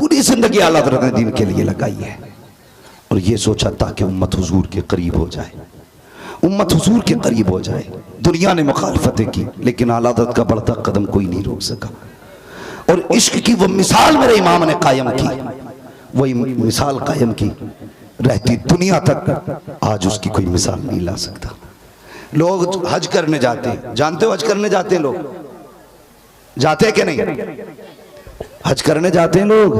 पूरी जिंदगी आला हज़रत ने दीन के लिए लगाई है और ये सोचा ताकि उम्मत हुजूर के करीब हो जाए, उम्मत हुजूर के करीब हो जाए। दुनिया ने मुखालफतें की लेकिन आला हज़रत का बढ़ता कदम कोई नहीं रोक सका। और इश्क की वो मिसाल मेरे इमाम ने कायम की, वही मिसाल कायम की रहती दुनिया तक आज उसकी कोई मिसाल नहीं ला सकता। लोग हज करने जाते हैं, जानते हो हज करने जाते हैं लोग, जाते हैं कि नहीं? हज करने जाते हैं लोग।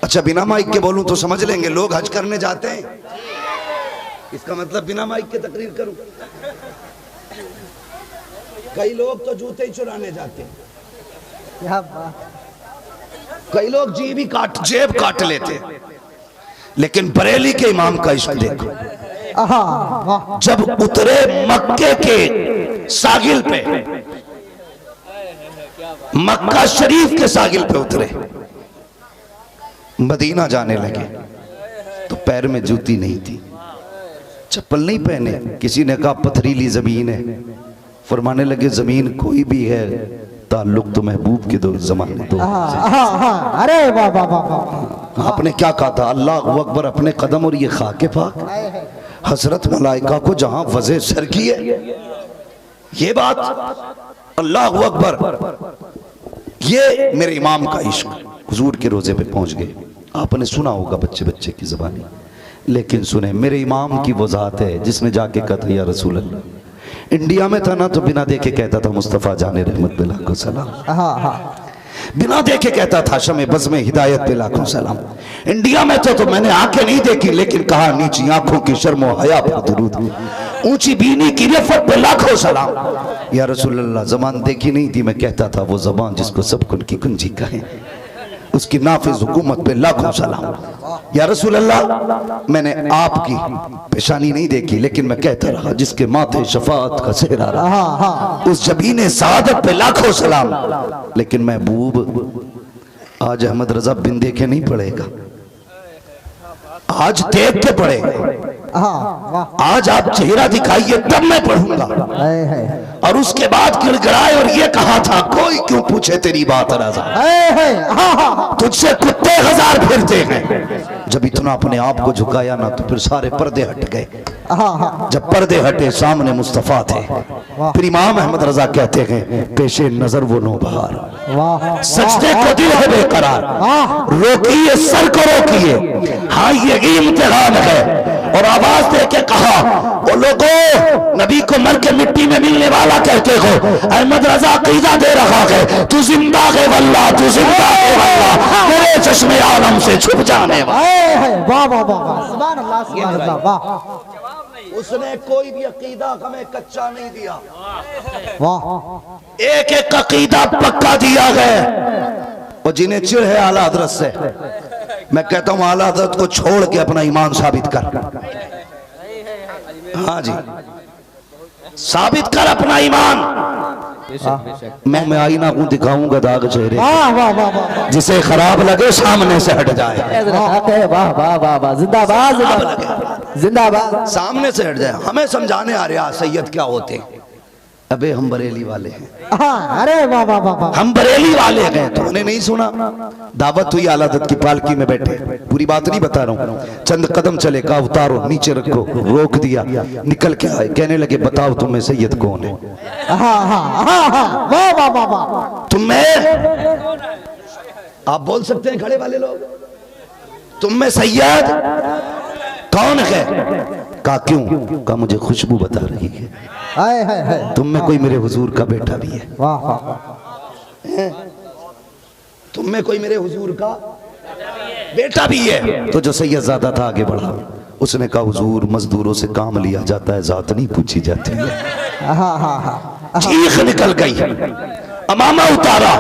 अच्छा बिना माइक के बोलूं तो समझ लेंगे, लोग हज करने जाते हैं, इसका मतलब बिना माइक के तकरीर करूं। कई लोग तो जूते ही चुराने जाते हैं, कई लोग जेब काट लेते हैं, लेकिन बरेली के इमाम का इश्क देखो। जब उतरे मक्के के सागिल पे, मक्का शरीफ के सागिल पे उतरे, मदीना जाने लगे तो पैर में जूती नहीं थी, चप्पल नहीं पहने। किसी ने कहा पथरीली जमीन है, फरमाने लगे जमीन कोई भी है, ताल्लुक तो महबूब के दो जमाने दो। अरे वाह वाह वाह। आपने क्या कहा था? अल्लाह अकबर अपने कदम और ये खाके पाक, हजरत मलाइका को जहां वज़े सर की है, ये बात अल्लाह अकबर। ये मेरे इमाम का इश्क हुजूर के रोजे पे पहुंच गए। आपने सुना होगा बच्चे बच्चे की ज़बानी, लेकिन सुने मेरे इमाम की वो ज़ात है जिसने जाके कहा या रसूल अल्लाह। इंडिया में था ना तो बिना देखे कहता था मुस्तफ़ा जाने रहमत पे लाखों सलाम, बिना देखे कहता था शमे बज़ में हिदायत पे लाखों सलाम। इंडिया में तो मैंने आंखें नहीं देखी लेकिन कहा नीची आंखों की शर्मो हया पर दुरूद, ऊंची बीनी की रिफ़त पे लाखों सलाम। या रसूल अल्लाह ज़बान देखी नहीं थी, मैं कहता था वो ज़बान जिसको सब कुन की कुंजी कहें, उसकी नाफिज हुकूमत पे लाखों सलाम। या रसूल अल्लाह मैंने आपकी पेशानी नहीं देखी लेकिन मैं कहता रहा जिसके माथे शफाअत का सेहरा रहा, उस जबीने सआदत पे लाखों सलाम। लेकिन महबूब आज अहमद रजा बिन देखे नहीं पड़ेगा, आज देख के पड़ेगा। आज आप चेहरा दिखाइए तब मैं पढ़ूंगा। और उसके बाद गिड़गिड़ाए और ये कहा था कोई क्यों पूछे तेरी बात रजा, तुझसे कुत्ते हजार फिरते हैं। जब इतना अपने आप को झुकाया ना तो फिर सारे पर्दे हट गए। जब पर्दे हटे सामने मुस्तफा थे। फिर इमाम अहमद रजा कहते हैं पेशे नजर वो नौबहार, सजदे को दिल है बेकरार, रोकिए सर को रोकिए, हाँ ये इम्तिहान है। और आवाज दे के कहा वो लोगों नबी को मर के मिट्टी में मिलने वाला कहते हो, अहमद रजा अकीदा दे रहा है तू जिंदा है वल्लाह, तू जिंदा है वल्लाह, मेरे चश्मे आलम से छुप जाने वाला। वाह वाह वाह, सुभान अल्लाह सुभान अल्लाह। वाह, उसने कोई भी अकीदा हमें कच्चा नहीं दिया, वाह एक एक अकीदा पक्का दिया है। और जिन्हें चिढ़ है आला हजरत से, मैं कहता हूं आला हजरत को छोड़ के अपना ईमान साबित कर। हाँ जी, साबित कर अपना ईमान। मैं आईना को दिखाऊंगा दाग चेहरे, जिसे खराब लगे सामने से हट जाए। वाह वाह वाह वाह, जिंदाबाद जिंदाबाद, सामने से हट जाए। हमें समझाने आ रहा सैयद क्या होते हैं। अबे हम बरेली वाले हैं। अरे वाह वाह वाह, हम बरेली वाले हैं। तुमने नहीं सुना? दावत हुई आला हज़रत की पालकी में बैठे, पूरी बात नहीं बता रहा हूँ। चंद कदम चले, कहा उतारो नीचे रखो, रोक दिया, निकल के आए, कहने लगे बताओ तुम्हें सैयद कौन है? वाह वाह वाह वाह, तुम्हें आप बोल सकते हैं खड़े वाले लोग, तुम्हें सैयद कौन है? कहा क्यों? कहा मुझे खुशबू बता रही है तुम में कोई मेरे हुजूर का बेटा भी है। तुम में कोई मेरे हुजूर का बेटा भी है। तो जो सैयदजादा था आगे बढ़ा, उसने कहा हुजूर मजदूरों से काम लिया जाता है, जात नहीं पूछी जाती है। चीख निकल गई, अमामा उतारा,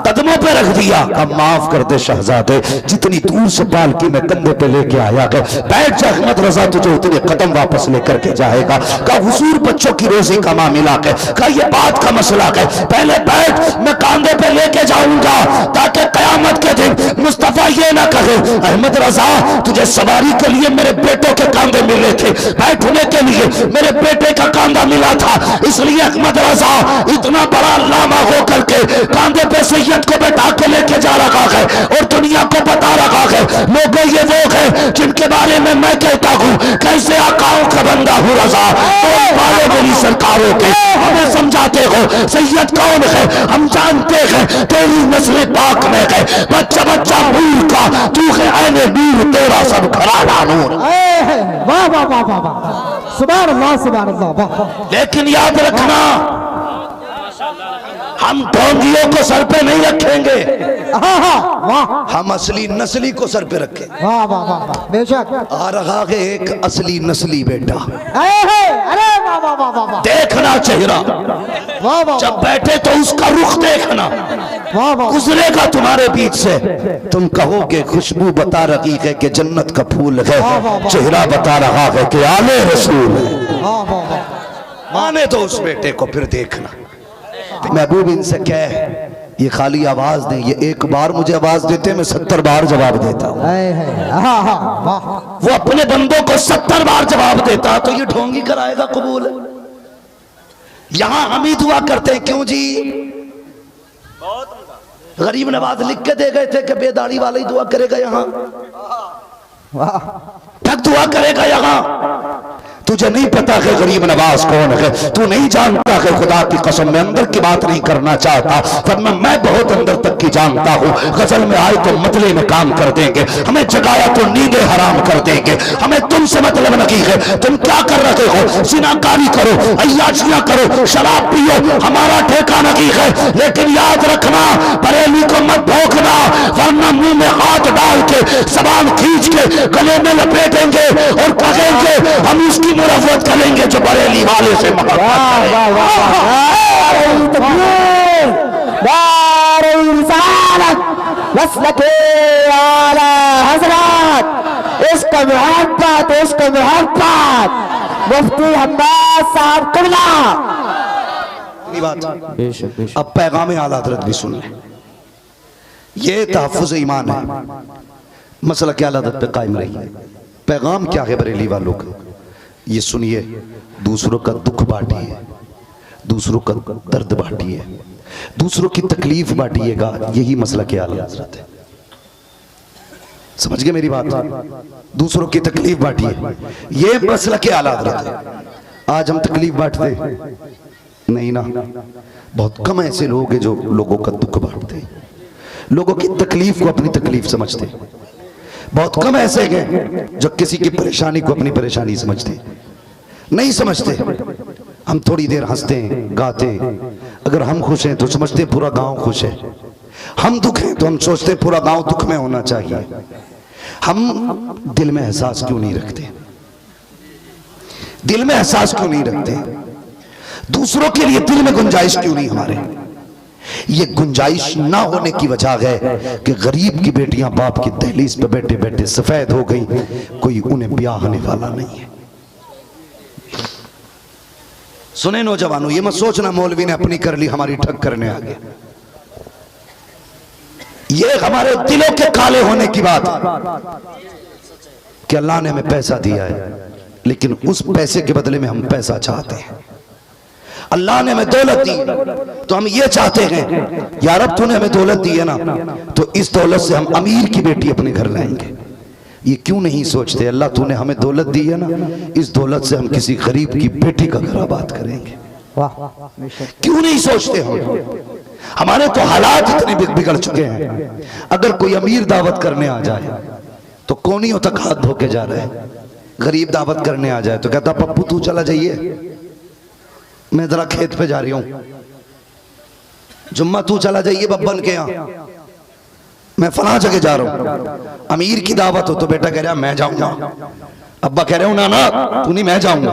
कदमों पे रख दिया, अब माफ कर दे शहजादे, जितनी दूर से पालकी में कंधे पे लेके आया गया, बैठ जा अहमद रजा, तुझे उतने कदम वापस लेकर के जाएगा। कहा हुजूर बच्चों की रोजी का मामला है, कहा ये बात का मसला है, पहले बैठ, मैं कंधे पे लेके जाऊंगा ताकि कयामत के दिन मुस्तफा ये ना कहे अहमद रजा तुझे सवारी के लिए मेरे बेटों के कांधे मिले थे, बैठने के लिए मेरे बेटे का कांधा मिला था, इसलिए अहमद रजा इतना बड़ा लामा हो करके कांधे पे सैयद को बैठा के लेके जा रहा है और दुनिया को जिनके बारे में मैं कहता हूँ कैसे आकाओं का बंदा हूँ रजा, वाले मेरी सरकारों के हमें समझाते हो सैयद कौन है, हम जानते हैं तेरी नस्ल पाक में है, बच्चा बच्चा नूर का तू है ऐने नूर, तेरा सब घराना नूर। वाह वाह वाह वाह वाह, सुभान अल्लाह सुभान अल्लाह, वाह। लेकिन याद रखना हम ढोंगियों को सर पे नहीं रखेंगे, हम असली नस्ली को सर पे रखें। वाह वाह वाह वाह, बेशक। आ रहा है एक असली नस्ली बेटा, अरे वाह वाह वाह वाह, देखना चेहरा, वाह वाह, जब बैठे तो उसका रुख देखना, वाह वाह, गुजरेगा तुम्हारे बीच से, तुम कहोगे खुशबू बता रही है कि जन्नत का फूल है, चेहरा बता रहा है कि आले रसूल है। वाह वाह वाह, माने तो उस बेटे को फिर देखना। महबूब इनसे कह ये खाली आवाज दें, ये एक बार मुझे आवाज देते मैं 70 बार जवाब देता हूँ, वो अपने बंदों को 70 बार जवाब देता, तो ये ढोंगी कराएगा कबूल? यहां हम ही दुआ करते हैं, क्यों जी? गरीब नवाज लिख के दे गए थे कि बेदाढ़ी वाला ही दुआ करेगा, यहाँ ठग दुआ करेगा यहाँ। तुझे नहीं पता कि गरीब नवाज कौन है, तू नहीं जानता कि खुदा की कसम में अंदर की बात नहीं करना चाहता, वरना मैं बहुत अंदर तक की जानता हूँ। गजल में आए तो मतले में काम कर देंगे, हमें जगाया तो नींदें हराम कर देंगे, हमें तुमसे मतलब नहीं है। तुम क्या कर रहे हो? सिनाकारी करो, अय्याशियां करो, शराब पियो, हमारा ठेका नहीं है। लेकिन याद रखना बरेली को मत भोंकना, वरना मुंह में हाथ डाल के जबान खींच के गले में लपेटेंगे और कहेंगे हम उसकी मुरफ़्फ़त करेंगे जो बरेली वाले से मोहब्बत मुफ्ती अब्बास साहब किबला। अब पैगाम आला हज़रत भी सुन लें, ये तहफ़्फ़ुज़ ईमान है, मसला क्या आला हज़रत पे कायम रही। पैगाम क्या है बरेली वालों का, ये सुनिए। दूसरों का दुख बांटिए, दूसरों का दर्द बांटिए, दूसरों की तकलीफ बांटिएगा, यही मसला के आला हज़रत है। समझ गए मेरी बात? दूसरों की तकलीफ बांटिए, ये मसला के आला हज़रत है। आज हम तकलीफ बांटते नहीं ना, बहुत कम ऐसे लोग हैं जो लोगों का दुख बांटते हैं, लोगों की तकलीफ को अपनी तकलीफ समझते हैं। बहुत कम ऐसे हैं जो किसी की परेशानी को अपनी परेशानी समझते नहीं समझते। हम थोड़ी देर हंसते हैं, गाते हैं, अगर हम खुश हैं तो समझते पूरा गांव खुश है, हम दुख हैं तो हम सोचते पूरा गांव दुख में होना चाहिए। हम दिल में एहसास क्यों नहीं रखते? दिल में एहसास क्यों नहीं रखते? दूसरों के लिए दिल में गुंजाइश क्यों नहीं हमारे? ये गुंजाइश ना होने की वजह है कि गरीब की बेटियां बाप की दहलीज पे बैठे बैठे सफेद हो गई, कोई उन्हें ब्याहने वाला नहीं है। सुने नौजवानों, ये मत सोचना मौलवी ने अपनी कर ली हमारी ठग करने आ गए। ये हमारे दिलों के काले होने की बात है कि अल्लाह ने हमें पैसा दिया है, लेकिन उस पैसे के बदले में हम पैसा चाहते हैं। अल्लाह ने हमें दौलत दी तो हम ये चाहते हैं यार अब तूने हमें दौलत दी है ना, तो इस दौलत से हम अमीर की बेटी अपने घर लाएंगे। ये क्यों नहीं सोचते अल्लाह तूने हमें दौलत दी है ना, इस दौलत से हम किसी गरीब की बेटी का घर आबाद करेंगे। क्यों नहीं सोचते हम? हमारे तो हालात इतने बिगड़ चुके हैं, अगर कोई अमीर दावत करने आ जाए तो कोनियों तक हाथ धो के जा रहे हैं, गरीब दावत करने आ जाए तो कहता पप्पू तू चला जाइए, मैं जरा खेत पे जा रही हूं, जुम्मा तू चला जाइए बब्बन के यहाँ, मैं फला जगह जा रहा हूं। अमीर की दावत हो तो बेटा कह रहा मैं जाऊंगा, अब्बा कह रहे हो ना ना तू नहीं मैं जाऊंगा।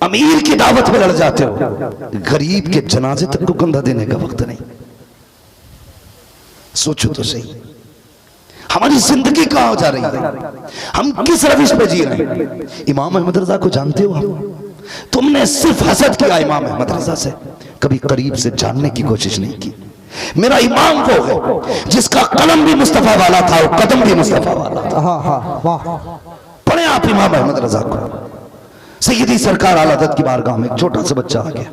अमीर की दावत पे लड़ जाते हो, गरीब के जनाजे तक को कंधा देने का वक्त नहीं। सोचो तो सही, हमारी जिंदगी कहां जा रही है, हम किस रविश पे जी रहे हैं? इमाम अहमद रजा को जानते हो आप? तुमने सिर्फ हसद किया इमाम अहमद रजा से, कभी करीब से जानने की कोशिश नहीं की। मेरा इमाम वो है जिसका कलम भी मुस्तफा वाला था और कदम भी मुस्तफा वाला था। पढ़े आप इमाम अहमद रजा को। सैयदी सरकार आला हज़रत की बारगाह में एक छोटा सा बच्चा आ गया,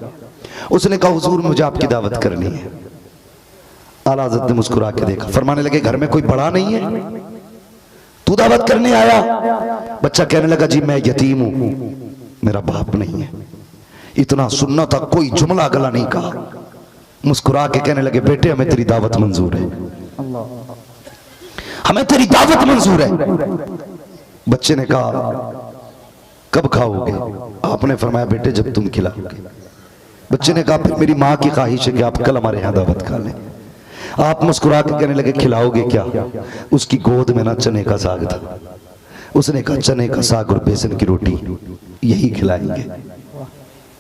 उसने कहा हुजूर मुझे आपकी दावत करनी है। आला हज़रत ने मुस्कुरा के देखा, फरमाने लगे घर में कोई बड़ा नहीं है? तू दावत करने आया? बच्चा कहने लगा जी मैं यतीम हूं, मेरा बाप नहीं है। इतना सुनना था, कोई जुमला गला नहीं कहा। मुस्कुरा के कहने लगे बेटे हमें तेरी दावत मंजूर है, हमें तेरी दावत मंजूर है। बच्चे ने कहा कब खाओगे? आपने फरमाया बेटे जब तुम खिलाओगे। बच्चे ने कहा फिर मेरी माँ की ख्वाहिश है कि आप कल हमारे यहाँ दावत खा लें। आप मुस्कुरा के कहने लगे खिलाओगे क्या? उसकी गोद में ना चने का साग था। उसने कहा चने का साग और बेसन की रोटी यही खिलाएंगे।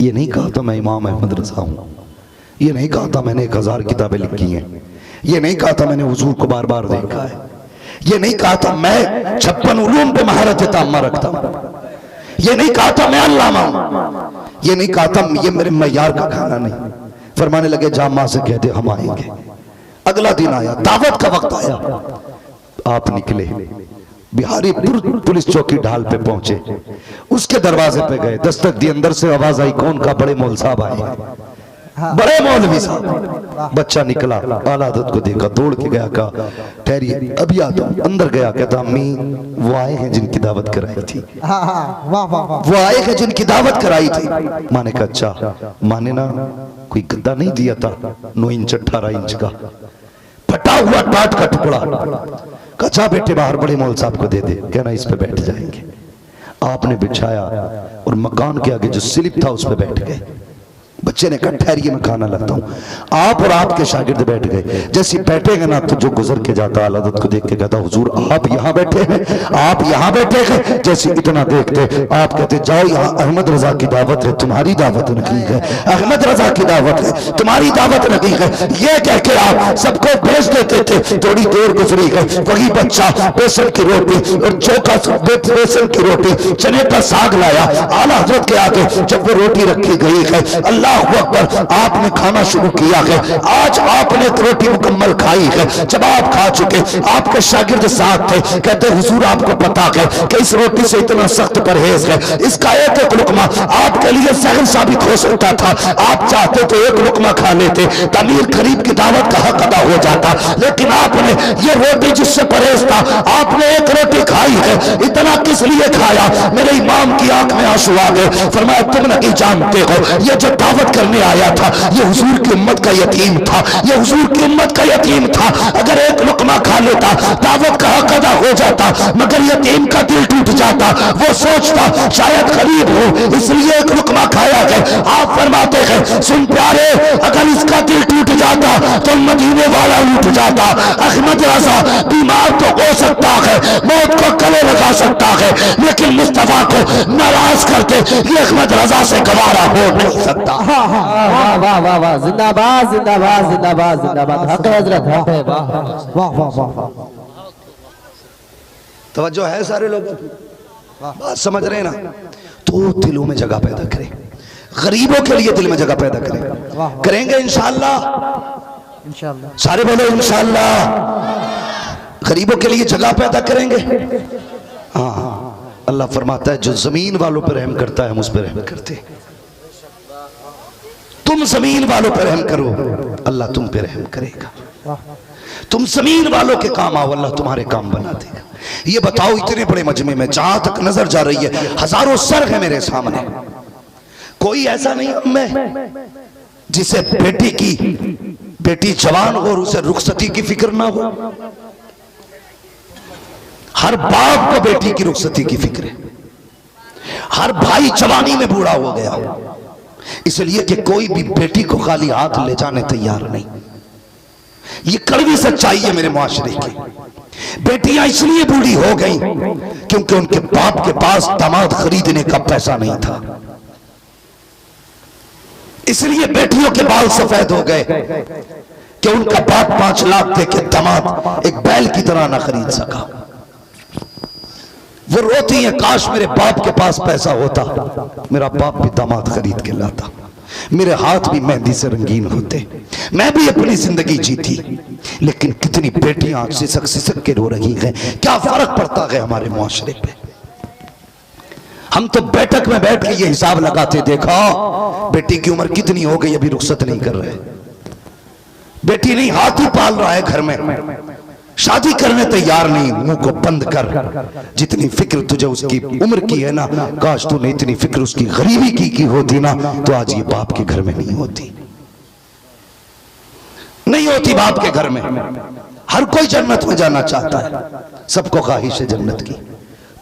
ये नहीं कहा था मैं इमाम अहमद रजा हूं, ये नहीं कहा था मैंने 1000 किताबें लिखी हैं, ये नहीं कहा था मैंने हुजूर को बार बार देखा है, ये नहीं कहा था मैं 56 उलूम पे महारत ताम्मा रखता हूं, ये नहीं कहा था मैं अल्लामा हूं, ये नहीं कहा था ये मेरे मयार का खाना नहीं। फरमाने लगे जामा से कहते हम आएंगे। अगला दिन आया, दावत का वक्त आया, आप निकले, बिहारी पुलिस चौकी ढाल पे पहुंचे, उसके दरवाजे पे गए, दस्तक दी, अंदर से आवाज आई कौन का? बड़े मौल साहब आए, बड़े मौलवी साहब। बच्चा निकला, आला हज़रत को देखा, दौड़ के गया, कहा ठहरिए अभी आता हूं। अंदर गया, कहता अम्मी वो आए हैं जिनकी दावत कराई थी, वो आए हैं जिनकी दावत कराई थी। माँ ने कहा अच्छा। माँ ने ना कोई गद्दा नहीं दिया था 9 इंच 18 इंच का फटा हुआ टाट का टुकड़ा, कचा बेटे बाहर बड़े मौल साहब को दे दे, कहना इस पे बैठ जाएंगे। आपने बिछाया और मकान के आगे जो स्लिप था उस पे बैठ गए। बच्चे ने कहा ठहरिए मैं खाना लगता हूँ। आप और आपके शागिर्द बैठ गए। जैसे बैठेंगे ना तो जो गुजर के जाता आला हज़रत को देख के कहता हुजूर आप यहाँ बैठे हैं, आप यहाँ बैठे हैं। जैसे इतना देखते आप कहते जाओ यहाँ अहमद रजा की दावत है, तुम्हारी दावत नहीं है, अहमद रजा की दावत है, तुम्हारी दावत नहीं है। ये कह के आप सबको भेज देते थे। थोड़ी देर गुजरी है, वही बच्चा बेसन की रोटी और चौका बेसन की रोटी चने का साग लाया आला हज़रत के आगे। जब वो रोटी रखी गई है, अल्लाह अकबर, आपने खाना शुरू किया है। आज आपने रोटी मुकम्मल खाई है। जब आप खा चुके, आपके शागिर्द साथ थे, कहते हुजूर आपको पता है कि इस रोटी से इतना सख्त परहेज है, इसका एक एक लुकमा आपके लिए जहर साबित हो सकता था। आप चाहते तो एक लुकमा खा लेते, तमीर करीब की दावत का हक अदा हो जाता, लेकिन आपने ये रोटी जिससे परहेज था, आपने एक रोटी खाई है। इतना किस लिए खाया? मेरे इमाम की आंख में आंसू आ गए। फरमाया तुम नहीं जानते हो, ये जो दावत करने आया था ये हुजूर की उम्मत का यतीम था, ये हुजूर की उम्मत का यतीम था। अगर एक लुकमा खा लेता दावत का हक अदा हो जाता, मगर यतीम का दिल टूट जाता। वो सोचता शायद गरीब हो इसलिए एक लुकमा खाया है। आप फरमाते हैं सुन प्यारे, अगर इसका दिल टूट जाता तो मदीने वाला उठ जाता। अहमद रजा बीमार तो हो सकता है, मौत को गले लगा सकता है, लेकिन मुस्तफा को नाराज करके ये अहमद रजा से गवारा हो नहीं सकता। वाह वाह वाह वाह, जिंदाबाद जिंदाबाद जिंदाबाद जिंदाबाद, हक है हजरत, हक है। वाह वाह वाह वाह, तवज्जो है सारे लोग, बात समझ रहे हैं ना? तो दिलों में जगह पैदा करें, गरीबों के लिए दिल में जगह पैदा करें। करेंगे इंशाअल्लाह, इंशाअल्लाह, सारे बोलो इंशाअल्लाह। गरीबों के लिए जगह पैदा करेंगे। हाँ, अल्लाह फरमाता है जो जमीन वालों पर रहम करता है हम उस पर रहम करते हैं। तुम जमीन वालों पर रहम करो, अल्लाह तुम पे रहम करेगा। तुम जमीन वालों के काम आओ, अल्लाह तुम्हारे काम बना देगा। ये बताओ इतने बड़े मजमे में जहां तक नजर जा रही है हजारों सर है मेरे सामने, कोई ऐसा नहीं मैं जिसे बेटी जवान हो और उसे रुखसती की फिक्र ना हो। हर बाप को बेटी की रुखसती की फिक्र है। हर भाई जवानी में बूढ़ा हो गया, इसलिए कि कोई भी बेटी को खाली हाथ ले जाने तैयार नहीं। ये कड़वी सच्चाई है मेरे मुआशरे की। बेटियां इसलिए बूढ़ी हो गई क्योंकि उनके बाप के पास दामाद खरीदने का पैसा नहीं था। इसलिए बेटियों के बाल सफेद हो गए कि उनका बाप 5 लाख दे के दामाद एक बैल की तरह ना खरीद सका। वो रोती है काश मेरे बाप के पास पैसा होता, मेरा बाप भी दामाद खरीद के लाता, मेरे हाथ भी मेहंदी से रंगीन होते, मैं भी अपनी जिंदगी जीती। लेकिन कितनी बेटियां सिसक सिसक के रो रही हैं। क्या फर्क पड़ता है हमारे मुआशरे पे? हम तो बैठक में बैठ के ये हिसाब लगाते, देखा बेटी की उम्र कितनी हो गई अभी रुखसत नहीं कर रहे। बेटी नहीं हाथी पाल रहा है घर में, शादी करने तैयार नहीं, मुंह को बंद कर। जितनी फिक्र तुझे उसकी उम्र की है ना, काश तूने इतनी फिक्र उसकी गरीबी की होती ना, तो आज ये बाप के घर में नहीं होती, नहीं होती बाप के घर में। हर कोई जन्नत में जाना चाहता है, सबको ख्वाहिश है जन्नत की,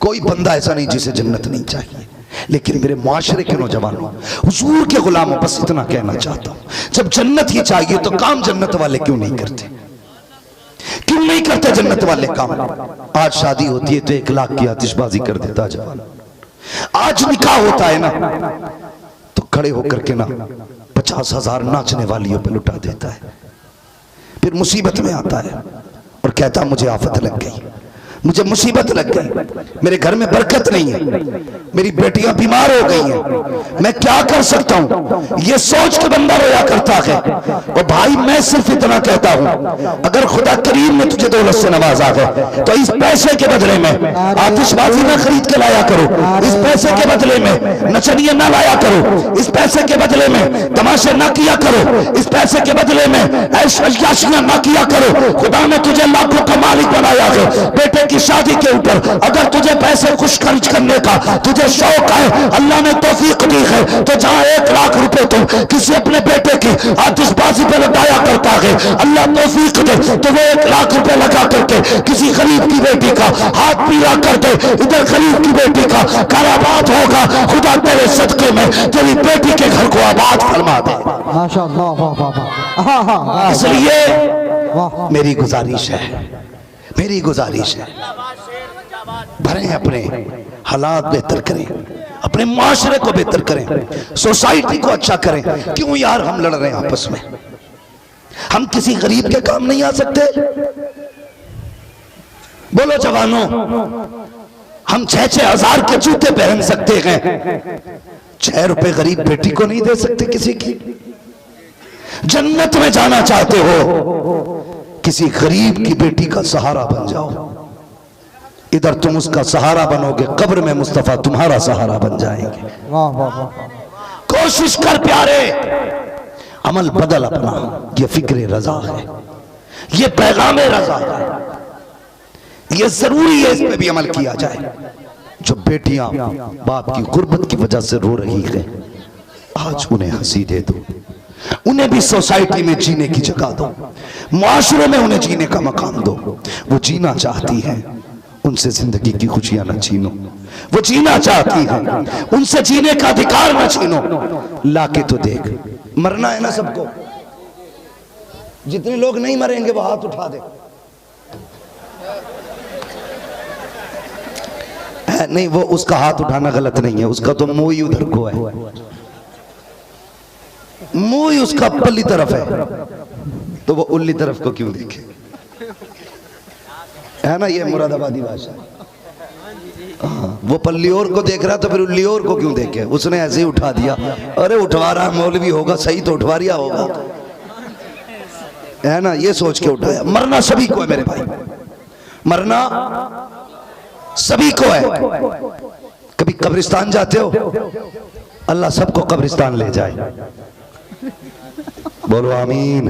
कोई बंदा ऐसा नहीं जिसे जन्नत नहीं चाहिए। लेकिन मेरे मुआशरे के नौजवानों, हुजूर के गुलामों, बस इतना कहना चाहता हूं, जब जन्नत ही चाहिए तो काम जन्नत वाले क्यों नहीं करते? क्यों नहीं करते जन्नत वाले काम? आज शादी होती है तो 1 लाख की आतिशबाजी कर देता जवान। आज निकाह होता है ना तो खड़े होकर के ना 50,000 नाचने वालियों पे लुटा देता है। फिर मुसीबत में आता है और कहता मुझे आफत लग गई, मुझे मुसीबत लग गई, मेरे घर में बरकत नहीं है, मेरी बेटियां बीमार हो गई हैं, मैं क्या कर सकता हूं? ये सोच के बंदा रोया करता है। और भाई मैं सिर्फ इतना कहता हूं, अगर खुदा करीम ने तुझे दौलत से नवाजा है तो इस पैसे के बदले में आतिशबाजी ना खरीद के लाया करो, इस पैसे के बदले में नचनिया ना लाया करो, इस पैसे के बदले में तमाशे ना किया करो, इस पैसे के बदले में ऐश-अय्याशियां ना किया करो। खुदा ने तुझे लाखों का मालिक बनाया है। बेटे की शादी के ऊपर अगर तुझे पैसे खुश खर्च करने का तुझे शौक है, अल्लाह ने तौफीक दी है, तो जहां 1 लाख रुपए तुम किसी अपने बेटे की आतिशबाजी पे लगाया करता है, अल्लाह तौफीक दे तो वो 1 लाख रुपए लगा करके किसी गरीब की बेटी का हाथ पीला कर दे, इधर गरीब की बेटी का घर आबाद होगा। खुदा तेरे सदके में तेरी बेटी के घर को आबाद फरमा दे। इसलिए मेरी गुजारिश है, भरें अपने हालात बेहतर करें, अपने माशरे को बेहतर करें, सोसाइटी को अच्छा करें। क्यों यार हम लड़ रहे हैं आपस में? हम किसी गरीब के काम नहीं आ सकते? बोलो जवानों, हम 6-6 हजार के जूते पहन सकते हैं, 6 रुपए गरीब बेटी को नहीं दे सकते किसी की? जन्नत में जाना चाहते हो, किसी गरीब की बेटी का सहारा बन जाओ। इधर तुम उसका सहारा बनोगे, कब्र में मुस्तफा तुम्हारा सहारा बन जाएंगे। कोशिश कर प्यारे, अमल बदल अपना। ये फिक्र रजा है, ये पैगाम रजा है, ये जरूरी है, इस पे भी अमल किया जाए। जो बेटियां बाप की गुर्बत की वजह से रो रही है, आज उन्हें हंसी दे दो, उन्हें भी सोसाइटी में जीने की जगह दो, माशरे में उन्हें जीने का मकाम दो। वो जीना चाहती हैं, उनसे जिंदगी की खुशियां न छीनो। वो जीना चाहती हैं, उनसे जीने का अधिकार न छीनो। लाके तो देख, मरना है ना सबको। जितने लोग नहीं मरेंगे वो हाथ उठा दे। नहीं, वो उसका हाथ उठाना गलत नहीं है, उसका तो मुंह ही उधर को है, मुंह ही उसका पल्ली तरफ है, तो वो उल्ली तरफ को क्यों देखे? है ना, ये मुरादाबादी भाषा। हाँ, वो पल्ली और को देख रहा तो फिर उल्ली और को क्यों देखे? उसने ऐसे ही उठा दिया। अरे उठवा रहा मौलवी होगा, सही तो उठवा रिया होगा, है ना, ये सोच के उठाया। मरना सभी को है मेरे भाई, मरना सभी को है। कभी कब्रिस्तान जाते हो? अल्लाह सबको कब्रिस्तान ले जाए। बोलो आमीन।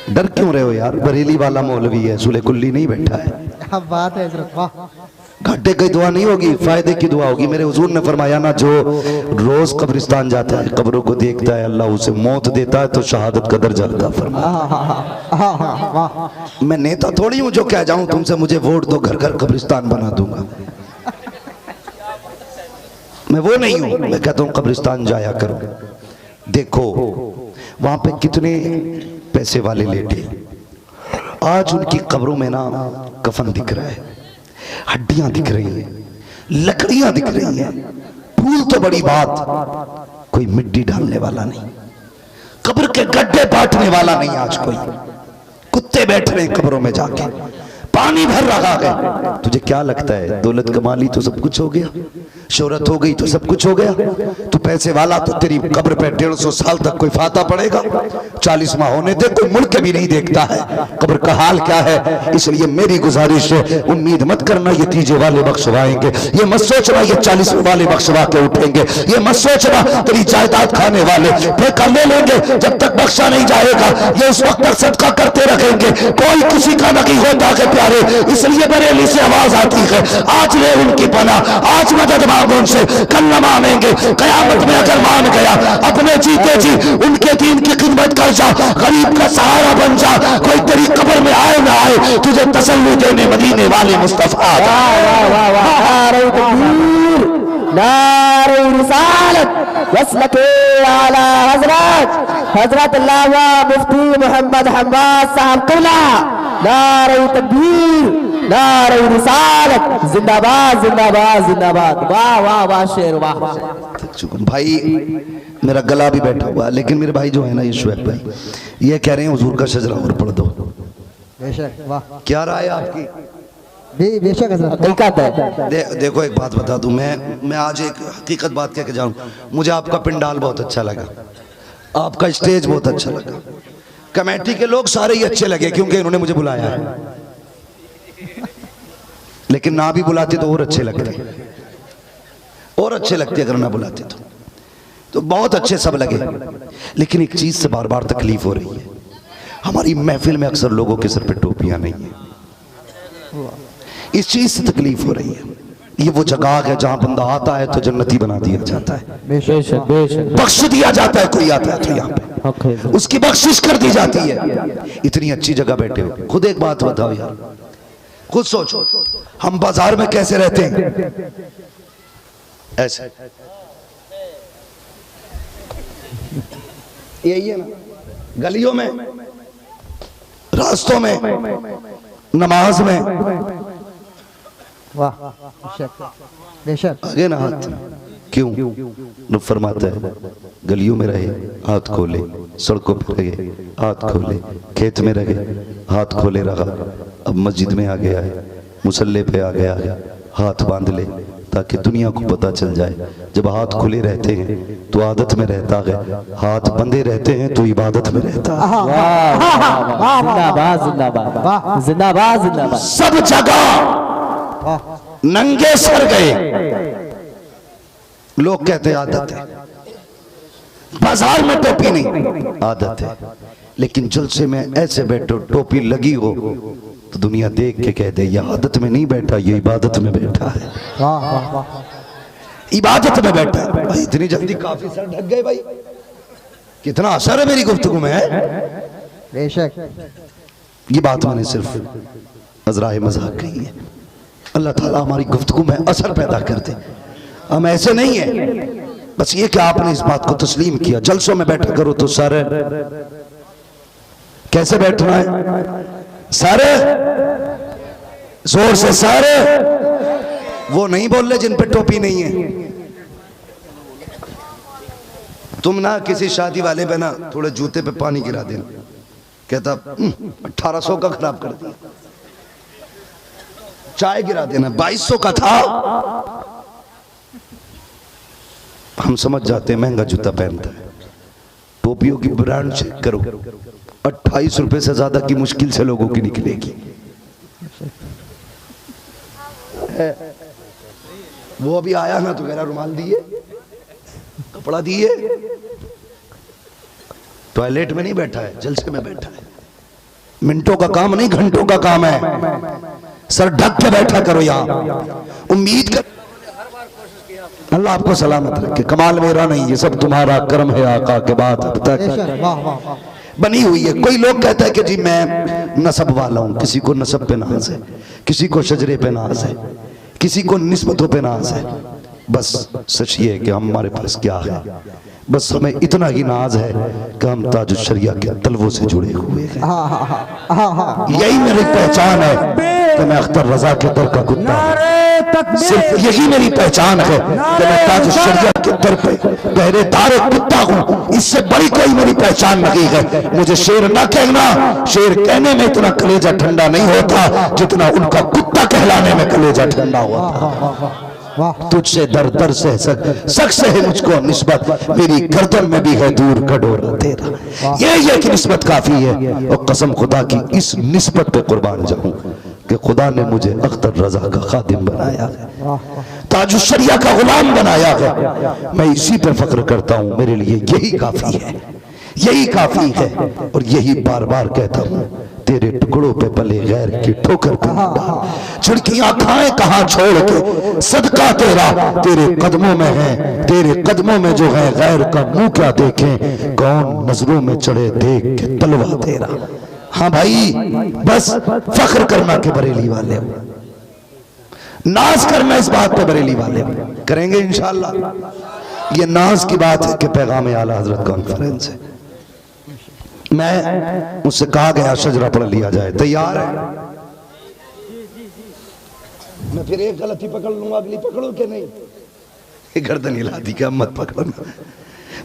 डर क्यों रहे हो यार? बरेली वाला मौलवी है, सुले कुल्ली नहीं बैठा है। बात है घाटे की दुआ नहीं होगी, फायदे की दुआ होगी। मेरे हुजूर ने फरमाया ना, जो रोज कब्रिस्तान जाता है, कब्रों को देखता है, अल्लाह उसे मौत देता है तो शहादत का दर्जा अता फरमाता। मैं नेता थोड़ी हूँ जो कह जाऊं तुमसे मुझे वोट दो, घर घर कब्रिस्तान बना दूंगा। मैं वो नहीं हूं। मैं कहता हूं कब्रिस्तान जाया करो, देखो वहां पे कितने पैसे वाले लेटे, आज उनकी कब्रों में ना कफन दिख रहा है, हड्डियां दिख रही हैं, लकड़ियां दिख रही हैं, फूल तो बड़ी बात, कोई मिट्टी डालने वाला नहीं, कब्र के गड्ढे बांटने वाला नहीं। आज कोई कुत्ते बैठ रहे हैं कब्रों में जाके, पानी भर रहा है। तुझे क्या लगता है दौलत कमा ली तो सब कुछ हो गया, शोहरत हो गई तो सब कुछ हो गया? तू पैसे वाला तो तेरी कब्र पे 150 साल तक कोई फाता पड़ेगा? 40 माह होने दे, कोई मुड़ के भी नहीं देखता है कब्र का हाल क्या है। इसलिए मेरी गुजारिश है, उम्मीद मत करना ये तीजे वाले बख्शवाएंगे, ये मत सोचना ये 40 वाले बख्शवा के उठे बैठेंगे। ये मत सोचना तेरी जायदाद खाने वाले फिर कर ले लेंगे, जब तक बख्शा नहीं जाएगा ये उस वक्त तक सदका करते रखेंगे। कोई किसी का नहीं होता के प्यारे, इसलिए बरेली से आवाज आती है आज ले उनकी पनाह, आज मदद मांगो उनसे, कल न मानेंगे। कयामत में अगर मान गया अपने जीते जी उनके दीन की खिदमत कर जा, गरीब का सहारा बन जा, कोई तेरी कब्र में आए ना आए तुझे तसल्ली देने मदीने वाले मुस्तफा। नारे रिसालत वस्लके आला हजरत हजरत अल्लामा मुफ्ती मोहम्मद हम्माद साहब क़िबला। नारे तकबीर, नारे रिसालत, जिंदाबाद जिंदाबाद जिंदाबाद। वाह वाह वाह शेर वाह। भाई मेरा गला भी बैठा हुआ, लेकिन मेरे भाई जो है ना ये शुएब भाई ये कह रहे हैं हुजूर का शजरा और पढ़ दो। बेशक वाह। क्या राय है आपकी? बेशक देखो एक बात बता दूं, मैं आज एक हकीकत बात कह के जाऊं, मुझे आपका पिंडाल बहुत अच्छा लगा, आपका स्टेज बहुत अच्छा लगा, कमेटी के लोग सारे ही अच्छे लगे क्योंकि इन्होंने मुझे बुलाया है, लेकिन ना भी बुलाते तो और अच्छे लगते, और अच्छे लगते अगर ना बुलाते तो बहुत अच्छे सब लगे। लेकिन एक चीज से बार बार तकलीफ हो रही है, हमारी महफिल में अक्सर लोगों के सर पे टोपियां नहीं है, इस चीज से तकलीफ हो रही है। ये वो जगह है जहां बंदा आता है तो जन्नती बना दिया जाता है, बख्श दिया जाता है, कोई आता है तो यहाँ पे उसकी बख्शिश कर दी जाती है। इतनी अच्छी जगह बैठे हो, खुद एक बात बताओ यार, खुद सोचो हम बाजार में कैसे रहते हैं, ऐसे यही है ना, गलियों में, रास्तों में, नमाज में, वाह बेशक आगे ना हाथ क्यों न फरमाता है गलियों में रहे हाथ खोले, सड़कों पे रहे हाथ खोले, खेत में रहे हाथ खोले रहा, अब मस्जिद में आ गया है, मुसल्ले पे आ गया है, हाथ बांध ले ताकि दुनिया को पता चल जाए। जब हाथ खुले रहते हैं तो आदत में रहता है, हाथ बंधे रहते हैं तो इबादत में रहता है। जिंदाबाद जिंदाबाद जिंदाबाद जिंदाबाद। सब जगह नंगे सर गए, लोग कहते आदत है, बाजार में टोपी नहीं आदत है, लेकिन जलसे में ऐसे बैठो टोपी लगी हो तो दुनिया देख के कह दे ये आदत में नहीं बैठा, ये इबादत में बैठा है, इबादत में बैठा है। भाई इतनी जल्दी काफी सर ढक गए भाई, कितना असर है मेरी गुफ्तगू में है। बेशक ये बात मैंने सिर्फ अजराए मजाक कही है, अल्लाह ताला हमारी गुफ्तगू में असर पैदा कर दे। हम ऐसे नहीं है, बस ये कि आपने इस बात को तस्लीम किया। जलसों में बैठा करो तो सारे कैसे बैठना है, सारे जोर से, सारे वो नहीं बोल रहे जिन पे टोपी नहीं है। तुम ना किसी शादी वाले पे ना थोड़े जूते पे पानी गिरा देना, कहता 1800 का खराब कर दिया, चाय गिरा देना 2200 का था, हम समझ जाते हैं महंगा जूता पहनता है। टोपियों की ब्रांड चेक करो, 28 रुपए से ज्यादा की मुश्किल से लोगों की निकलेगी। वो अभी आया ना तो कह रहा रुमाल दिए, कपड़ा दिए, टॉयलेट में नहीं बैठा है, जलसे में बैठा है। मिनटों का काम नहीं घंटों का काम है, सर ढक के बैठा करो यहाँ। उम्मीद कर अल्लाह आपको सलामत रखे। कमाल मेरा नहीं, ये सब तुम्हारा कर्म है आका के बाद अब तक बनी हुई है। कोई लोग कहता है कि जी मैं नसब वाला हूँ, किसी को नसब पे नाज है, किसी को शजरे पे नाज है, किसी को निस्बतों पे नाज है। बस सच ये है कि हमारे पास क्या है, बस हमें इतना ही नाज है कि हम ताज शरिया के तलवों से जुड़े हुए हैं। यही मेरी पहचान है कि मैं अख्तर रजा के दर का कुत्ता हूं। सिर्फ यही मेरी पहचान है कि मैं ताज शरिया के दर पे पहरेदार कुत्ता हूँ। इससे बड़ी कोई मेरी पहचान नहीं है। मुझे शेर ना कहना, शेर कहने में इतना कलेजा ठंडा नहीं होता जितना उनका कुत्ता कहलाने में कलेजा ठंडा हुआ था। तुझसे दर दर से सक से है मुझको निस्बत, मेरी गर्दन में भी है दूर का डोरा तेरा। ये कि निस्बत काफी है, और कसम खुदा की इस निस्बत पे कुर्बान जाऊं कि खुदा ने मुझे अख्तर रजा का खादिम बनाया है, ताजुशरिया का गुलाम बनाया है। मैं इसी पे फख्र करता हूं, मेरे लिए यही काफी है, यही काफी है। और यही बार बार कहता हूं, तेरे टुकड़ों पे पले गैर की ठोकर झुड़कियां खाएं कहां छोड़ के, सदका तेरा तेरे कदमों में है, तेरे कदमों में जो है गैर का मुंह क्या देखें, कौन नजरों में चढ़े देख के तलवा तेरा। हाँ भाई, बस फख्र करना के बरेली वाले हो, नाज करना इस बात पे बरेली वाले हो, करेंगे इंशाअल्लाह। ये नाज की बात है कि पैगाम आला हजरत कॉन्फ्रेंस है, मैं मुझसे कहा गया शजरा पढ़ लिया जाए, तैयार है? मैं फिर एक गलती पकड़ लूंगा, अगली पकड़ू कि नहीं? ये गर्दन हिला दी क्या, मत पकड़ना,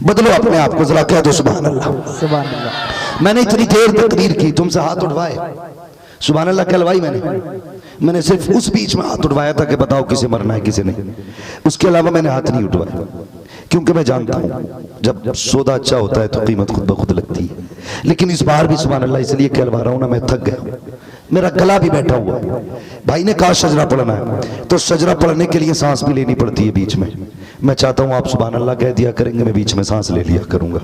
बदलो अपने आप को, जरा कह दो सुभान अल्लाह। सुभान अल्लाह। मैंने इतनी देर तकरीर की, तुमसे हाथ उठवाए, सुभान अल्लाह कहलवाई मैंने सिर्फ उस बीच में हाथ उठवाया था कि बताओ किसे मरना है किसे नहीं, उसके अलावा मैंने हाथ नहीं उठवाया, क्योंकि मैं जानता हूं जब सौदा अच्छा होता है तो कीमत खुद ब खुद लगती है। लेकिन इस बार भी सुभान अल्लाह इसलिए कहलवा रहा हूं ना, मैं थक गया, मेरा गला भी बैठा हुआ। भाई ने कहा शजरा पढ़ना है, तो शजरा पढ़ने के लिए सांस भी लेनी पड़ती है बीच में। मैं चाहता हूं आप सुभान अल्लाह कह दिया करेंगे, मैं बीच में सांस ले लिया करूंगा,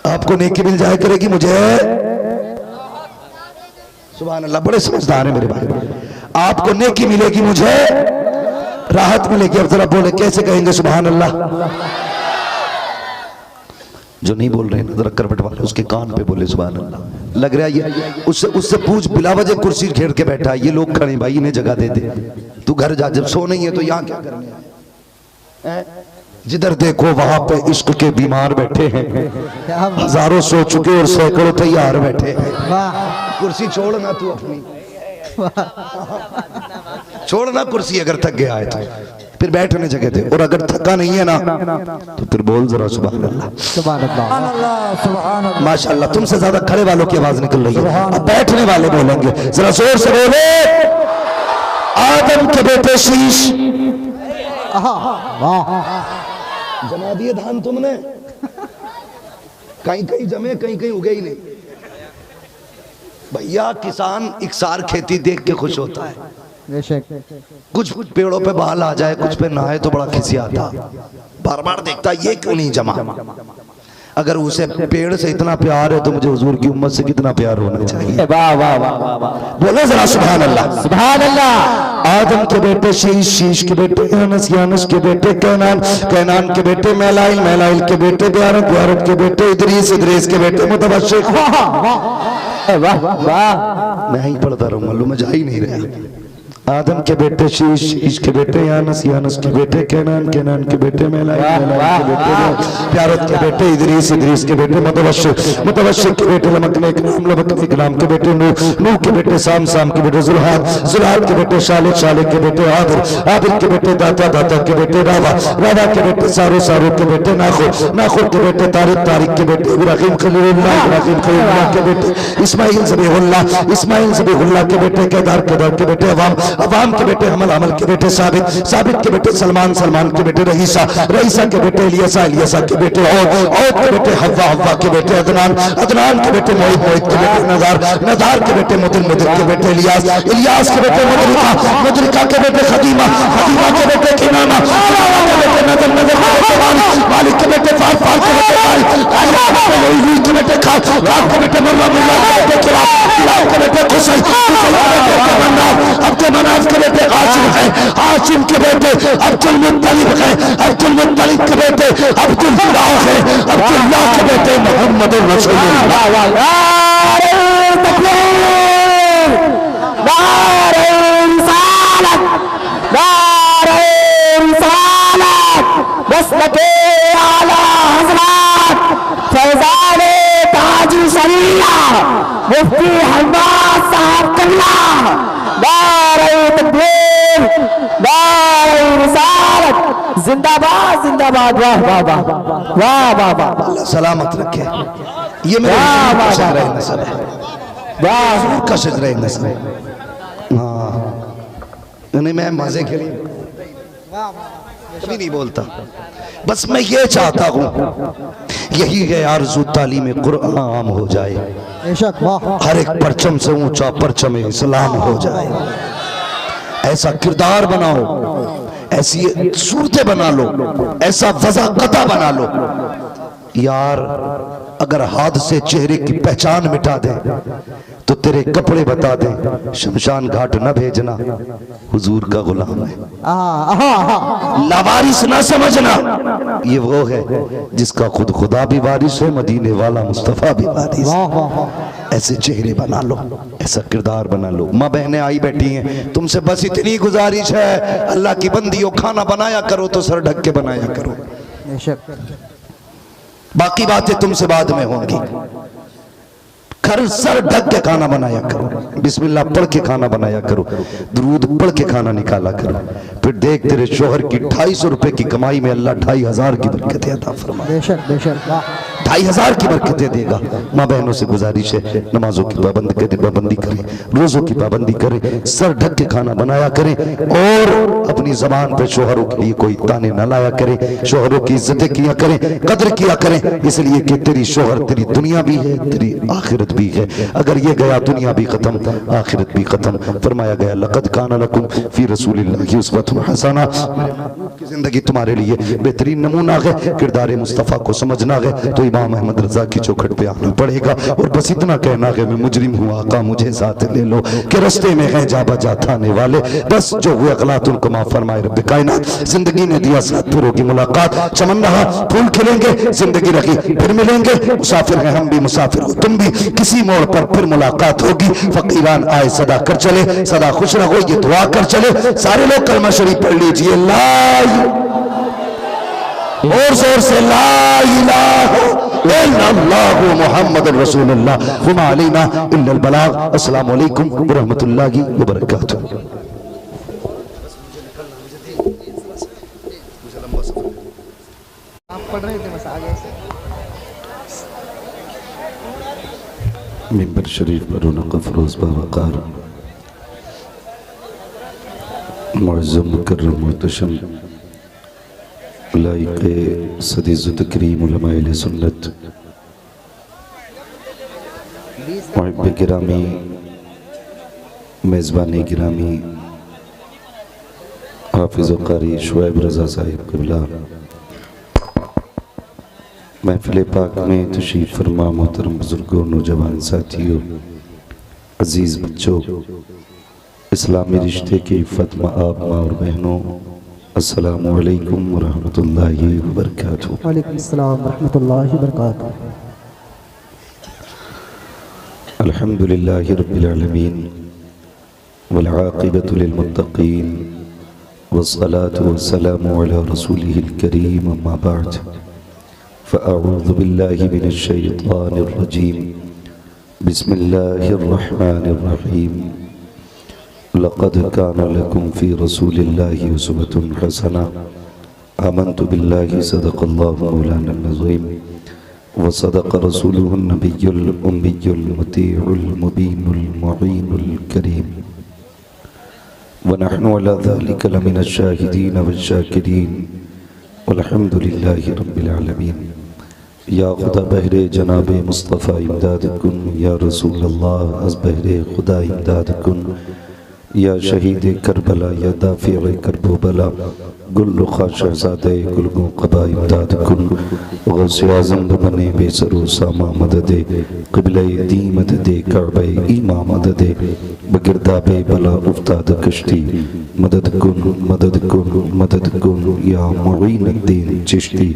आपको नेकी मिल जाया करेगी मुझे। सुभान अल्लाह, बड़े समझदार है मेरे भाई, आपको नेकी मिलेगी मुझे राहत मिलेगी। अब जरा बोले कैसे कहेंगे सुभान अल्लाह? जो नहीं बोल रहे हैं जरा करवट वाले उसके कान पे बोले सुभान अल्लाह। लग रहा है ये उससे पूछ, बिला वजह कुर्सी घेर के बैठा है, ये लोग खड़े, भाई इन्हें जगह दे दे, तू घर जा, जब सो नहीं है तो यहाँ क्या करने आए? जिधर देखो वहां पे इश्क के बीमार बैठे हैं, हजारों सो चुके और सैकड़ों तैयार बैठे हैं। कुर्सी छोड़ना तू अपनी, छोड़ना कुर्सी, अगर थक गया है तो फिर बैठने जगह दे, और अगर थका नहीं है ना तो फिर बोल जरा सुभान अल्लाह। सुभान अल्लाह। माशाअल्लाह, तुमसे ज्यादा खड़े वालों की आवाज निकल रही है, अब बैठने वाले बोलेंगे, जरा जोर से बोले, आदम के बेटे शीश। जमा दिए धान तुमने, कहीं कहीं जमे कहीं कहीं उगे ही नहीं। भैया किसान इकसार खेती देख के खुश होता है, कुछ पेड़ों पे बाल आ जाए, कुछ पे ना आए तो बड़ा खिसियाता, बार बार देखता ये क्यों नहीं जमा। अगर उसे पेड़ से इतना प्यार है तो मुझे हुजूर की उम्मत से कितना प्यार होना चाहिए। वाह वाह वाह वाह, बोलो जरा सुभान अल्लाह। सुभान अल्लाह। आदम के बेटे शीश, शीश के बेटे यानस, यानस के बेटे कैनान, कैनान के बेटे मैलाइल, मैलाइल के बेटे ब्यारत, ब्यारत के बेटे इदरीस, इदरीस के बेटे मुतबश्शिर। वाह वाह, मैं ही पढ़ता रहूंगा, लो मैं जा ही नहीं रहा। आदम के बेटे शीश, शीश के बेटे यानस, यानस के बेटे कैनान, कैनान के बेटे मैलाइल, मैलाइल के बेटे प्यारत के बेटे इदरीस, इदरीस के बेटे मुतबश्शिर, मुतबश्शिर के बेटे लमकने इकराम, लमकने इकराम के बेटे नूह, नूह के बेटे साम, साम के बेटे जुल्हाद, जुल्हाद के बेटे शालिक, शालिक के बेटे आदिल, आदिल के बेटे दाता, दाता के बेटे रावा, रावा के बेटे सारो, सारो के बेटे नाखुर, नाखुर के बेटे तारिक, तारिक के बेटे इब्राहिम खलीलुल्लाह, इब्राहिम खलीलुल्लाह के बेटे इस्माइल ज़बीहुल्लाह, इस्माइल ज़बीहुल्लाह के बेटे केदार, केदार के बेटे अवाम, अवाम के बेटे हमल, हमल के बेटे साबित, साबित के बेटे सलमान, सलमान के बेटे रईसा, रईसा के बेटे इलियासा, इलियासा के बेटे औद के बेटे हव्वा, हव्वा के बेटे अदनान, अदनान के बेटे मोहित, मोहित के बेटे नज़ार, नज़ार के बेटे मुदिर, मुदिर के बेटे इलियास, इलियास के बेटे मुदरिका, मुदरिका के बेटे खदीमा, खदीमा के बेटे किनाना, किनाना के बेटे नजर, नजर के बेटे मालिक, मालिक के बेटे फार, फार के बेटे मालिक, मालिक के बेटे खास, खास के बेटे मुर्रा, मुर्रा के बेटे किराब, किराब के बेटे खुशल, खुशल के बेटे मन्नाफ, अब्दुल मनाफ के बेटे हाशिम है, हाशिम के बेटे अब्दुल मुत्तलिब है, अब्दुल मुत्तलिब के बेटे अब्दुल्लाह है, अब्दुल्लाह के बेटे मोहम्मद रसूलुल्लाह। नारे तकबीर, नारे रिसालत, नारे रिसालत, मसलके आला हज़रत फैज़ान ताजी शरीया मुफ्ती हम्माद साहब कल्ला। नारे तकबीर, नारे रिसालत, जिंदाबाद जिंदाबाद। वाह वाह वाह वाह वाह वाह, अल्लाह सलामत रखे। ये मेरे का शजरा नस्ल है, वाह का शजरा नस्ल है। हाँ नहीं, मैं मजे के लिए कभी नहीं बोलता। बस मैं ये चाहता हूँ, यही है आरज़ू, तालीम कुरान आम हो जाए, बेशक वाह, हर एक परचम से ऊंचा परचम इस्लाम हो जाए। ऐसा किरदार बनाओ, ऐसी सूरतें बना लो, ऐसा वज़ाक़ता बना लो। यार अगर हाथ से चेहरे की पहचान मिटा दे तो तेरे कपड़े बता दे, शमशान घाट न भेजना, हुजूर का गुलाम है। लावारिस ना समझना, ये वो है जिसका खुद खुदा भी वारिस है, मदीने वाला मुस्तफा भी वारिस है। ऐसे चेहरे बना लो, ऐसा किरदार बना लो। माँ बहनें आई बैठी हैं, तुमसे बस इतनी गुजारिश है, अल्लाह की बंदियों, खाना बनाया करो तो सर ढक के बनाया करो, बाकी बातें तुमसे बाद में होंगी। घर सर ढक के खाना बनाया करो, बिस्मिल्लाह पढ़ के खाना बनाया करो, दुरूद पढ़ के खाना निकाला करो। फिर देख तेरे शोहर की 250 रुपए की कमाई में अल्लाह 2500 की बरकतें अता फरमाए। बेशक बेशक, 2500 की बरकतें देगा। माँ बहनों से गुजारिश है, नमाजों की पाबंदी करें, रोजों की पाबंदी करें, सर ढक के खाना बनाया करें, और अपनी जबान पे शोहरों के लिए कोई ताने न लाया करें, शोहरों की इज्जतें किया करें, कदर किया करें, इसलिए कि तेरी शोहर तेरी दुनिया भी है, तेरी आखिरत भी है। अगर ये गया दुनिया भी खत्म, आखिरत भी खत्म। फरमाया गया लक़द काना लकुम फी रसूलिल्लाहि उस्वतुन हसना, की जिंदगी तुम्हारे लिए बेहतरीन नमूना है। किरदार मुस्तफ़ा को समझना है तो इमाम अहमद रजा की चौखट पे आना पड़ेगा। और बस इतना कहना है, मैं मुजरिम हूँ आका मुझे साथ ले लो, कि रस्ते में है जा बजा थाने वाले, बस जो हुए गलत उनको माफ फरमाए रब्बे कायनात। जिंदगी ने दिया साथ फिरों की मुलाकात, चमन रहा फूल खिलेंगे, जिंदगी रखी फिर मिलेंगे, मुसाफिर हैं हम भी, मुसाफिर हो तुम भी, किसी मोड़ पर फिर मुलाकात होगी। फकीरान आए सदा कर चले, सदा खुश रहो ये दुआ कर चले। सारे लोग कलमा शरीफ पढ़ लीजिए, और जोर से ला इलाहा इल्लल्लाहु मुहम्मदुर रसूलुल्लाह वमा अलैना इल्लल बलाग। अस्सलामु अलैकुम व रहमतुल्लाहि व बरकातुहू। आप पढ़ रहे थे बस आगे से। मिंबर शरीफ पर रौनक अफरोज बावकार मुअज़्ज़म मुकर्रम मुहतशम लाइक़ सदीज़ तकरीम उलमाए अहले सुन्नत मुहिब्ब गिरामी, मेज़बान गिरामी हाफिज़ व क़ारी शुएब रज़ा साहिब क़िबला, महफ़िल पाक में तशरीफ़ फरमा मोहतरम बुज़ुर्गों, नौजवान साथियों, अज़ीज़ बच्चों, इस्लामी रिश्ते की इफ़्फ़त आप माँ और बहनों, अस्सलामु अलैकुम व रहमतुल्लाहि व बरकातुहू। वालेकुम अस्सलाम व रहमतुल्लाहि व बरकातुहू। अल्हम्दुलिल्लाहि रब्बिल आलमीन वल आक़िबतु लिल मुत्तक़ीन वस्सलातु वस्सलामु अला रसूलिहिल करीम, अम्मा बअद, फ़अऊज़ु बिल्लाहि मिनश शैतानिर रजीम, बिस्मिल्लाहिर रहमानिर रहीम। लक़द काना लकुम फ़ी रसूलिल्लाहि उस्वतुन हसना, आमन्तु बिल्लाहि सदक़ल्लाहु मौलाना अज़ीम व सदक़ रसूलुहुन नबियुल उम्मियुल मुतीउल मुबीनुल मुईनुल करीम व नहनु अला ज़ालिका लमिनश शाहिदीन वश्शाकिरीन वल्हम्दुलिल्लाहि रब्बिल आलमीन। या खुदा बहरे जनाबे मुस्तफ़ा इमदाद कुन, या रसूल अल्लाह अज़ बहरे खुदा इमदाद कुन, या शहीद करबला, या दाफ़िअ करबो बला, गुल रुखा शहज़ादे गुलगो क़बा इमदाद कुन, गौसे आज़म बने बेसरो सामा मददे, क़िबले दी मददे कअबे ईमा मददे, बगिरदाबे बला उफ्ताद कश्ती, मदद कुन मदद कुन मदद कुन, या मुईनुद्दीन चिश्ती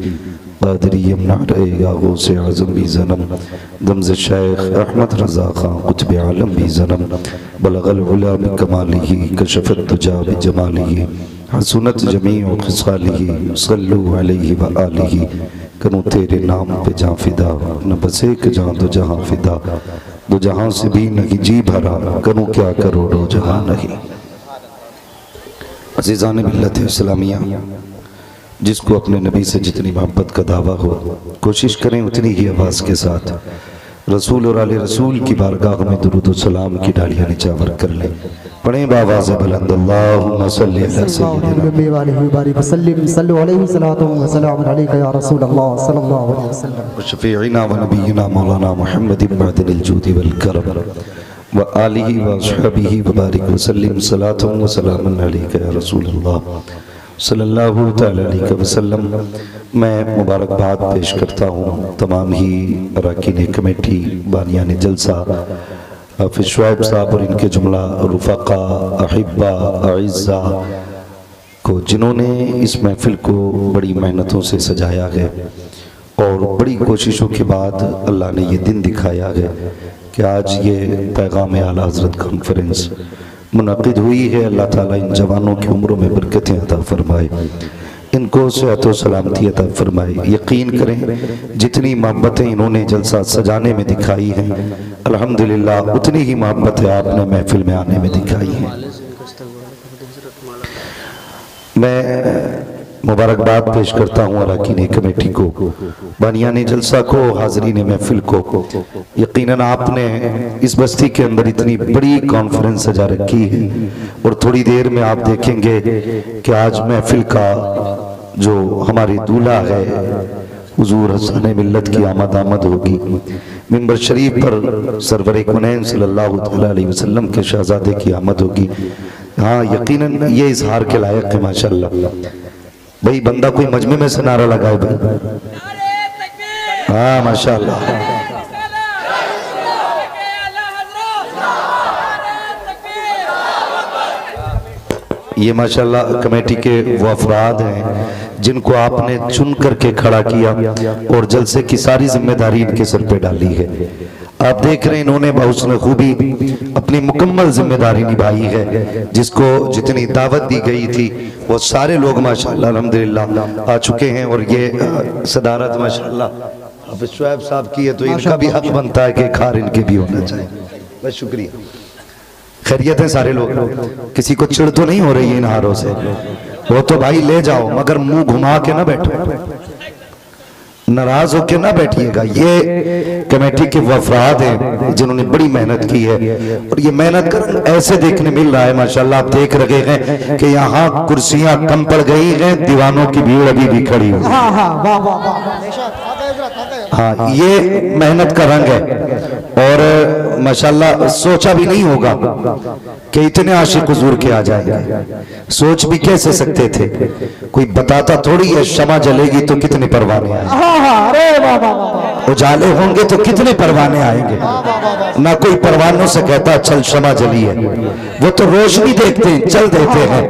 क़ादरी यमनारे, या गौसे आज़म भी ज़नम, दमज़ शेख अहमद रज़ा ख़ां क़ुत्ब आलम भी ज़नम, बलगल उला बिकमालिही कशफ़त दुजा बिजमालिही, हसनत जमीउ ख़िसालिही, सल्लु अलैहि व आलिही। करूँ तेरे नाम पे जाँ फ़िदा, न बस एक जाँ दो जहाँ फ़िदा, दो जहाँ से भी नहीं जी भरा, करूँ क्या करोड़ों जहाँ नहीं। अज़ीज़ान मिल्लत इस्लामिया, जिसको अपने नबी से जितनी मोहब्बत का दावा हो, कोशिश करें उतनी ही आवाज़ के साथ रसूल और आले रसूल की बारगाह में दुरूद व सलाम की डालियाँ निछावर कर लें। पढ़े बाबा से बुलंद अल्लाहुम्मा सल्ली अला सय्यिदिना शफीइना व नबीना मौलाना मुहम्मद इब्न जूदी वल करम व आलिहि व अस्हाबिहि व बारिक व सल्लिम सलातन व सलामन अलैका या रसूल अल्लाह सल्लल्लाहु तआला अलैहि वसल्लम। मैं मुबारकबाद पेश करता हूँ तमाम ही अरकान कमेटी, बानियान जलसा, हाफिज शुएब साहब और इनके जुमला रुफ़ाक़ा, अहिब्बा, अइज़्ज़ा को, जिन्होंने इस महफिल को बड़ी मेहनतों से सजाया है और बड़ी कोशिशों के बाद अल्लाह ने ये दिन दिखाया है कि आज ये पैगाम आला हज़रत कॉन्फ्रेंस मुनक़िद हुई है। अल्लाह ताला इन जवानों की उम्रों में बरकतें अता फरमाए, इनको सेहत व सलामती अता फरमाए। यकीन करें जितनी मोहब्बतें इन्होंने जलसा सजाने में दिखाई हैं, अल्हम्दुलिल्लाह उतनी ही मोहब्बतें आपने महफिल में आने में दिखाई हैं। मैं मुबारकबाद पेश करता हूँ अरकान कमेटी को, बानियान जलसा को, हाज़रीन महफिल को। यकीनन आपने इस बस्ती के अंदर इतनी बड़ी कॉन्फ्रेंस सजा रखी है और थोड़ी देर में आप देखेंगे कि आज महफिल का जो हमारी दूल्हा है हुजूर हसन मिल्लत की आमद होगी। मिंबर शरीफ पर सरवर कुनैन सल्लल्लाहु अलैहि वसल्लम के शहजादे की आमद होगी। हाँ, यकीनन ये इजहार के लायक है माशाअल्लाह। भाई बंदा कोई मजमे में से नारा लगाए भाई। हाँ माशाअल्लाह, ये माशाअल्लाह कमेटी के वो अफराद हैं जिनको आपने चुन करके खड़ा किया और जलसे की सारी जिम्मेदारी इनके सर पे डाली है। आप देख रहे हैं इन्होंने बहुस्न खूबी अपनी मुकम्मल जिम्मेदारी निभाई है। जिसको जितनी दावत दी गई थी वो सारे लोग माशाअल्लाह अल्हम्दुलिल्लाह आ चुके हैं और ये सदारत माशाअल्लाह हाफिज शुएब साहब की है, तो इनका भी हक बनता है कि खार इनके भी होना चाहिए। बस शुक्रिया। खैरियत है सारे लोग, किसी को चिढ़ तो नहीं हो रही है इन हारों से? वो तो भाई ले जाओ मगर मुंह घुमा के ना बैठो, नाराज होकर ना बैठिएगा। ये कमेटी के वो अफराद हैं जिन्होंने बड़ी मेहनत की है और ये मेहनत का रंग ऐसे देखने मिल रहा है माशाल्लाह। आप देख रहे हैं कि यहाँ कुर्सियां कम पड़ गई हैं, दीवानों की भीड़ अभी भी खड़ी हुई। हाँ, ये मेहनत का रंग है और माशाल्लाह सोचा भी नहीं होगा कि इतने आशिक हुजूर के आ जाएंगे। सोच भी कैसे सकते थे? कोई बताता थोड़ी है शमा जलेगी तो कितने परवाने आएंगे, उजाले होंगे तो कितने परवाने आएंगे। ना कोई परवानों से कहता चल शमा जली है, वो तो रोशनी देखते हैं चल देते हैं।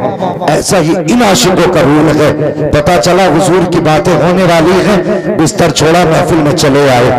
ऐसा ही इन आशिकों का रूल है। पता चला हुजूर की बातें होने वाली हैं, बिस्तर छोड़ा महफिल में चले आए।